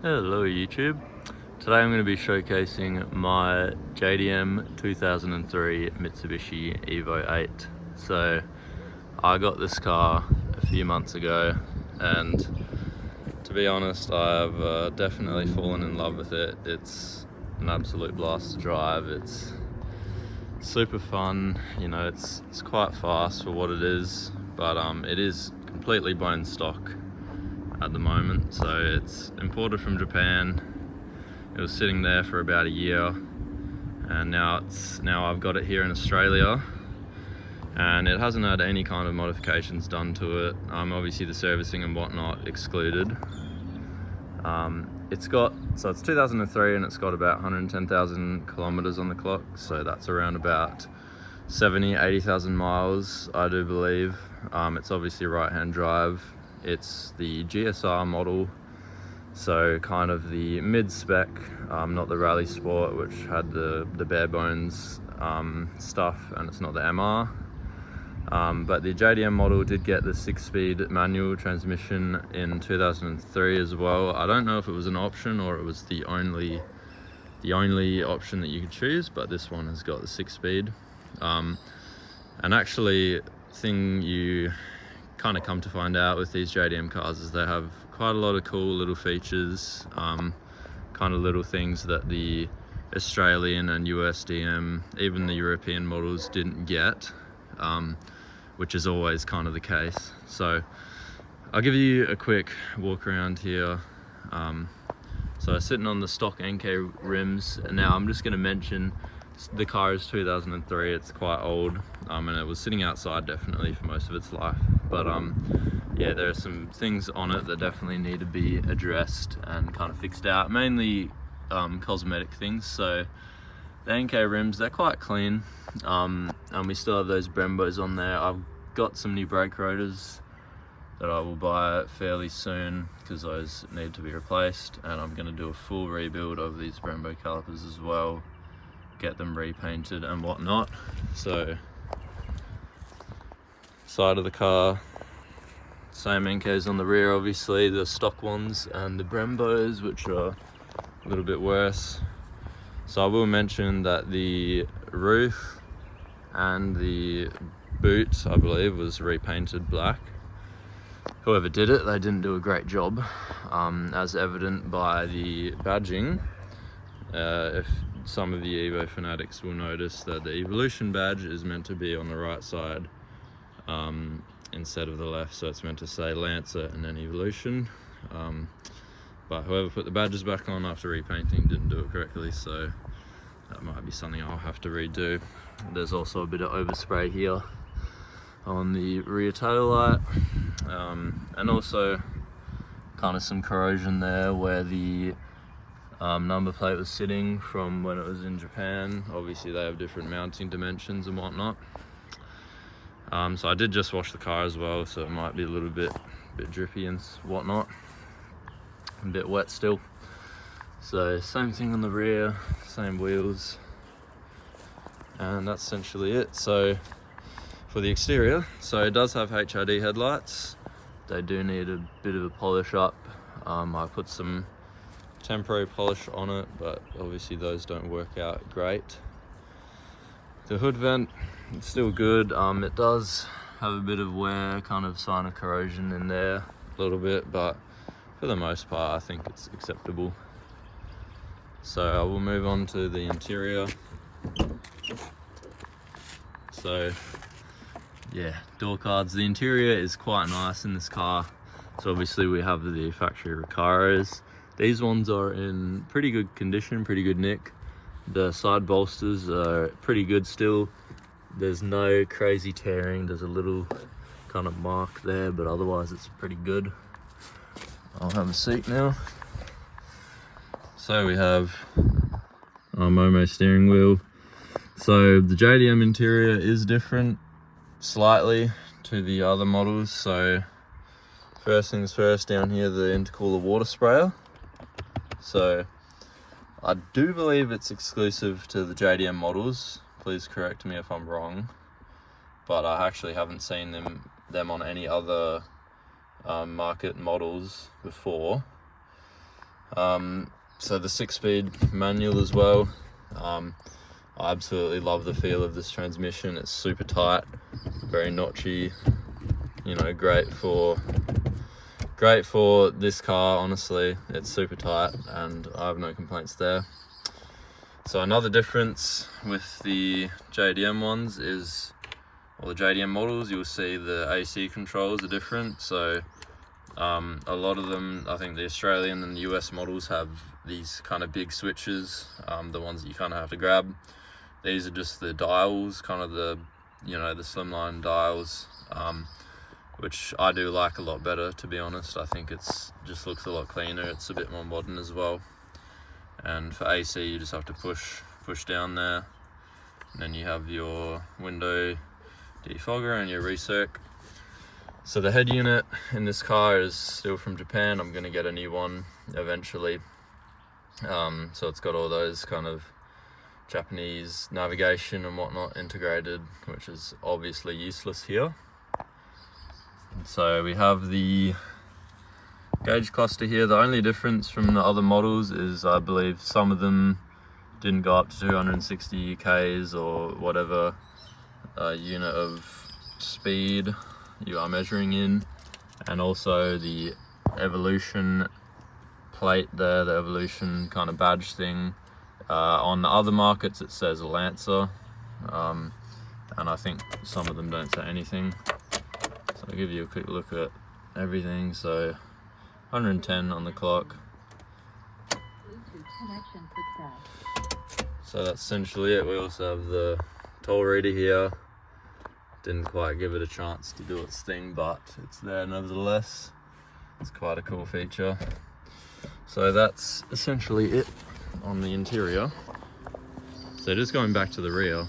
Hello YouTube. Today I'm going to be showcasing my JDM 2003 Mitsubishi Evo 8. So I got this car a few months ago, and to be honest, I've definitely fallen in love with it. It's an absolute blast to drive. It's super fun, you know, it's quite fast for what it is, but it is completely bone stock at the moment. So it's imported from Japan. It was sitting there for about a year, and now I've got it here in Australia, and it hasn't had any kind of modifications done to it. Obviously the servicing and whatnot excluded. It's 2003 and it's got about 110,000 kilometers on the clock, so that's around about 80,000 miles, I do believe. It's obviously right-hand drive. It's the GSR model, so kind of the mid-spec, not the Rally Sport, which had the bare bones stuff, and it's not the MR. But the JDM model did get the 6-speed manual transmission in 2003 as well. I don't know if it was an option or it was the only option that you could choose, but this one has got the 6-speed. And actually, thing you kind of come to find out with these JDM cars is they have quite a lot of cool little features, kind of little things that the Australian and US DM, even the European models, didn't get, which is always kind of the case. So I'll give you a quick walk around here. So sitting on the stock NK rims, and now I'm just going to mention the car is 2003, it's quite old, and it was sitting outside definitely for most of its life, but yeah, there are some things on it that definitely need to be addressed and kind of fixed out, mainly cosmetic things. So the NK rims, they're quite clean, and we still have those Brembos on there. I've got some new brake rotors that I will buy fairly soon because those need to be replaced, and I'm going to do a full rebuild of these Brembo calipers as well, get them repainted and whatnot. So side of the car, same NKs on the rear, obviously the stock ones, and the Brembos, which are a little bit worse. So I will mention that the roof and the boot, I believe, was repainted black. Whoever did it, they didn't do a great job, as evident by the badging. If some of the Evo fanatics will notice that the Evolution badge is meant to be on the right side instead of the left, so it's meant to say Lancer and then Evolution. But whoever put the badges back on after repainting didn't do it correctly, so that might be something I'll have to redo. There's also a bit of overspray here on the rear tail light, and also kind of some corrosion there where the number plate was sitting from when it was in Japan. Obviously they have different mounting dimensions and whatnot. So I did just wash the car as well, so it might be a little bit drippy and whatnot, a bit wet still. So same thing on the rear, same wheels, and that's essentially it. So for the exterior, so it does have HID headlights. They do need a bit of a polish up. I put some temporary polish on it, but obviously those don't work out great. The hood vent, it's still good. It does have a bit of wear, kind of sign of corrosion in there a little bit, but for the most part I think it's acceptable. So I will move on to the interior. So yeah, door cards. The interior is quite nice in this car. So obviously we have the factory Recaros. These ones are in pretty good condition, pretty good nick. The side bolsters are pretty good still. There's no crazy tearing. There's a little kind of mark there, but otherwise it's pretty good. I'll have a seat now. So we have our Momo steering wheel. So the JDM interior is different slightly to the other models. So first things first, down here the intercooler water sprayer. So I do believe it's exclusive to the JDM models. Please correct me if I'm wrong, but I actually haven't seen them on any other market models before. So the 6-speed manual as well. I absolutely love the feel of this transmission. It's super tight, very notchy, you know, great for this car. Honestly, it's super tight and I have no complaints there. So another difference with the JDM ones is, or the JDM models, you'll see the AC controls are different. So a lot of them, I think the Australian and the US models have these kind of big switches, the ones that you kind of have to grab. These are just the dials, kind of the, you know, the slimline dials, which I do like a lot better, to be honest. I think it's just looks a lot cleaner. It's a bit more modern as well. And for AC, you just have to push down there, and then you have your window defogger and your recirc. So the head unit in this car is still from Japan. I'm going to get a new one eventually. So it's got all those kind of Japanese navigation and whatnot integrated, which is obviously useless here. So we have the gauge cluster here. The only difference from the other models is I believe some of them didn't go up to 260 k's or whatever unit of speed you are measuring in, and also the evolution plate there, the evolution kind of badge thing. On the other markets it says Lancer, and I think some of them don't say anything. So I'll give you a quick look at everything. So 110 on the clock. So that's essentially it. We also have the toll reader here. Didn't quite give it a chance to do its thing, but it's there nevertheless. It's quite a cool feature. So that's essentially it on the interior. So just going back to the rear,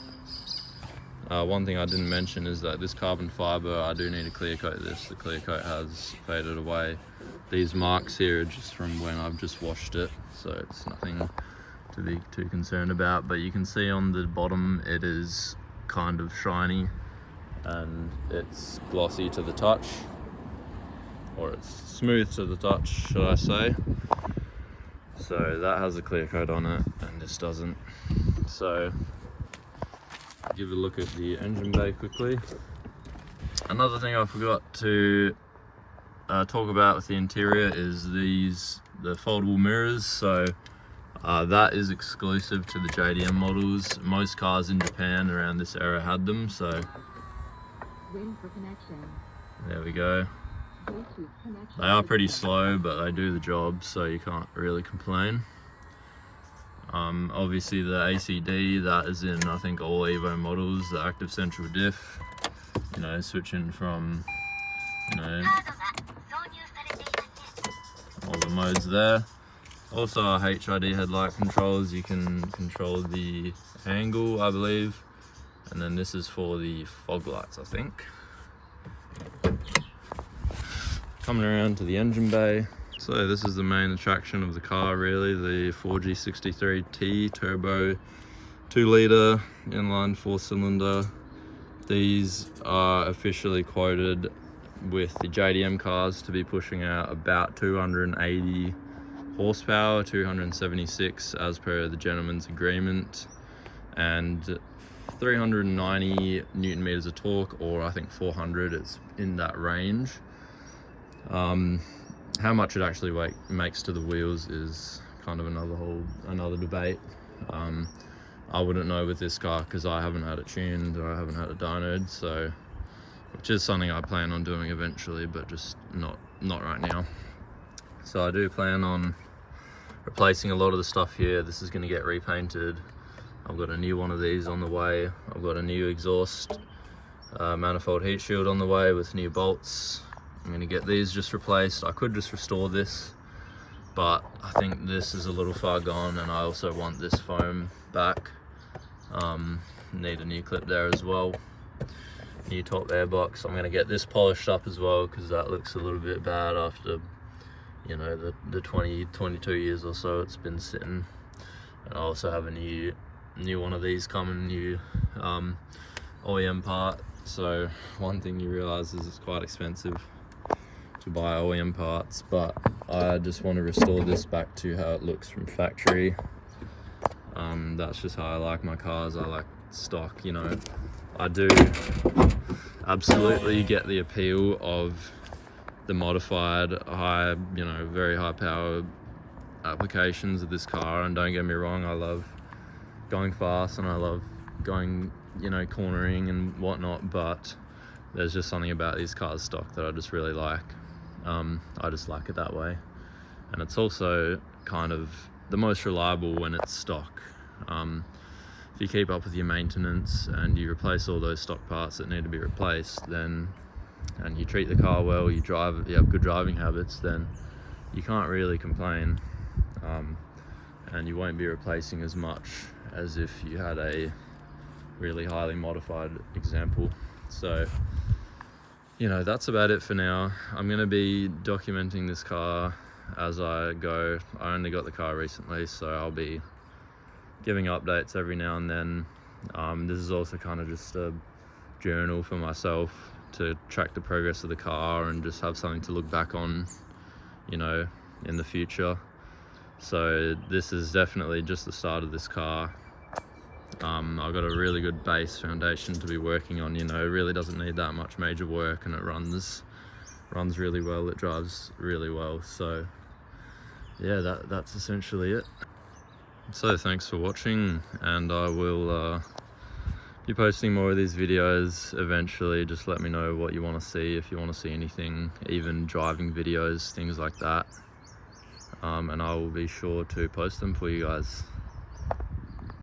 one thing I didn't mention is that this carbon fiber, I do need to clear coat this. The clear coat has faded away. These marks here are just from when I've just washed it, so it's nothing to be too concerned about. But you can see on the bottom it is kind of shiny and it's glossy to the touch, or it's smooth to the touch, should I say. So that has a clear coat on it and this doesn't. So give a look at the engine bay quickly. Another thing I forgot to talk about with the interior is the foldable mirrors. So that is exclusive to the JDM models. Most cars in Japan around this era had them, so there we go. They are pretty slow, but they do the job, so you can't really complain. Obviously the ACD, that is in I think all Evo models, the active central diff, you know, switching from, you know, all the modes there. Also our HID headlight controls, you can control the angle, I believe, and then this is for the fog lights, I think. Coming around to the engine bay. So this is the main attraction of the car really, the 4G63T turbo 2-litre inline 4-cylinder. These are officially quoted with the JDM cars to be pushing out about 280 horsepower, 276 as per the gentleman's agreement, and 390 newton meters of torque, or I think 400, it's in that range. How much it actually makes to the wheels is kind of another debate. I wouldn't know with this car because I haven't had it tuned or I haven't had it dynoed, so which is something I plan on doing eventually, but just not right now. So I do plan on replacing a lot of the stuff here. This is going to get repainted. I've got a new one of these on the way. I've got a new exhaust manifold heat shield on the way with new bolts. I'm going to get these just replaced. I could just restore this, but I think this is a little far gone, and I also want this foam back. Need a new clip there as well. New top airbox. I'm going to get this polished up as well because that looks a little bit bad after, you know, the 22 years or so it's been sitting. And I also have a new one of these coming, new OEM part. So one thing you realize is it's quite expensive to buy OEM parts, but I just want to restore this back to how it looks from factory. That's just how I like my cars. I like stock, you know. I do absolutely get the appeal of the modified high, you know, very high power applications of this car, and don't get me wrong, I love going fast and I love going, you know, cornering and whatnot, but there's just something about these cars stock that I just really like. I just like it that way, and it's also kind of the most reliable when it's stock. If you keep up with your maintenance and you replace all those stock parts that need to be replaced, then, and you treat the car well, you have good driving habits, then you can't really complain, and you won't be replacing as much as if you had a really highly modified example. So, you know, that's about it for now. I'm going to be documenting this car as I go. I only got the car recently, so I'll be giving updates every now and then. This is also kind of just a journal for myself to track the progress of the car and just have something to look back on, you know, in the future. So this is definitely just the start of this car. I've got a really good base foundation to be working on, you know. It really doesn't need that much major work, and it runs really well, it drives really well. So yeah, that's essentially it. So thanks for watching, and I will be posting more of these videos eventually. Just let me know what you want to see, if you want to see anything, even driving videos, things like that, and I will be sure to post them for you guys.